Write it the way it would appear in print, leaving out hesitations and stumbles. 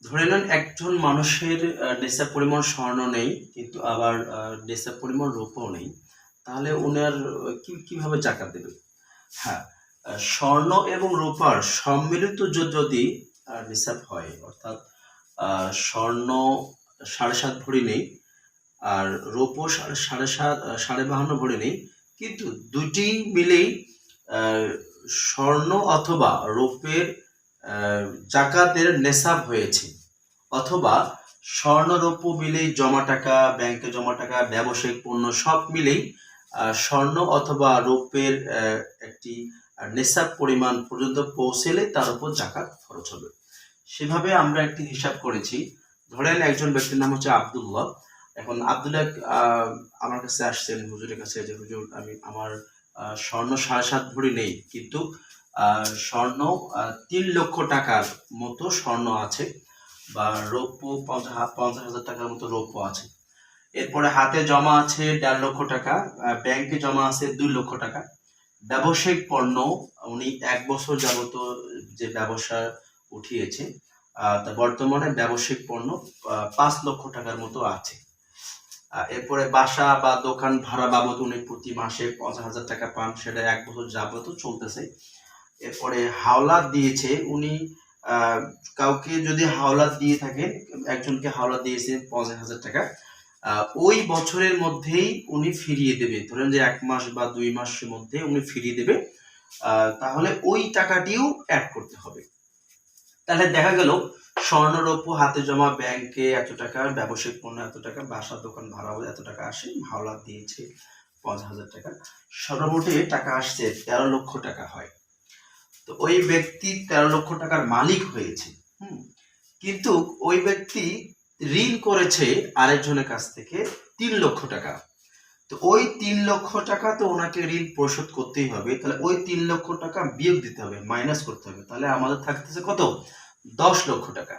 ধরে নেন একজন মানুষের নেশার পরিমাণ স্বর্ণ নেই, কিন্তু আবার নেশার পরিমাণ রূপও নেই। তাহলে উনার কিভাবে জাকাত দেবে? হ্যাঁ, স্বর্ণ এবং রূপার সম্মিলিত যদি নিসাব হয়, অর্থাৎ স্বর্ণ ৭.৫ ভরি নেই, আর রৌপ্য ৫.৫ ভরি নেই, কিন্তু দুটি মিলেই স্বর্ণ অথবা রৌপ্যের জাকাতের নেশাব হয়েছে, অথবা স্বর্ণ রৌপ্য মিলেই জমা টাকা, ব্যাংকে জমা টাকা, ব্যবসায়িক পণ্য সব মিলেই স্বর্ণ অথবা রৌপ্যের একটি নেশাব পরিমাণ পর্যন্ত পৌঁছেলে তার উপর জাকাত খরচ হবে। সেভাবে আমরা একটি হিসাব করেছি। ধরেন একজন ব্যক্তির নাম হচ্ছে আব্দুল্লাহ। এখন আব্দুল্লাহ আমার কাছে আসছেন হুজুরের কাছে যে হুজুর আমার স্বর্ণ ৭.৫ ভরি নেই, কিন্তু স্বর্ণ ৩ লক্ষ টাকার মতো স্বর্ণ আছে, বা রৌপ্য ৫০,০০০ টাকার মতো রৌপ্য আছে। এরপরে হাতে জমা আছে ১.৫ লক্ষ টাকা, ব্যাংকে জমা আছে ২ লক্ষ টাকা। ব্যবসায়িক পণ্য উনি ১ বছর যাবত যে ব্যবসা উঠিয়েছে, তা বর্তমানে ব্যবসায়িক পণ্য ৫ লক্ষ টাকার মতো আছে। এরপরে বাসা বা দোকান ভাড়া বাবদ উনি প্রতি মাসে ৫০,০০০ টাকা পান, সেটা ১ বছর যাবত চলতেছে। এরপরে হাওলাত দিয়েছে উনি, কাউকে যদি হাওলাত দিয়ে থাকেন, একজনকে হাওলাত দিয়েছে ৫০,০০০ টাকা, ওই বছরের মধ্যেই উনি ফিরিয়ে দেবে। ধরেন যে ১ মাস বা ২ মাসের মধ্যে উনি ফিরিয়ে দেবে, তাহলে ওই টাকাটিও অ্যাড করতে হবে। তাহলে দেখা গেল স্বর্ণ রৌপ্য হাতে জমা, ব্যাংকে এত টাকা, ব্যবসায়িক পণ্য এত টাকা, বাসা দোকান ভাড়াও এত টাকা আসে, হাওলাত দিয়েছে ৫০,০০০ টাকা, সর্বমোটে টাকা আসছে ১৩ লক্ষ টাকা হয়। তো ওই ব্যক্তি ১৩ লক্ষ টাকার মালিক হয়েছে। কিন্তু ওই ব্যক্তি ঋণ করেছে আরেকজনের কাছ থেকে ৩ লক্ষ টাকা। তো ওই ৩ লক্ষ টাকা তো ওনাকে ঋণ পরিশোধ করতেই হবে। তাহলে ওই ৩ লক্ষ টাকা বিয়োগ দিতে হবে, মাইনাস করতে হবে। তাহলে আমাদের থাকতেছে কত? ১০ লক্ষ টাকা।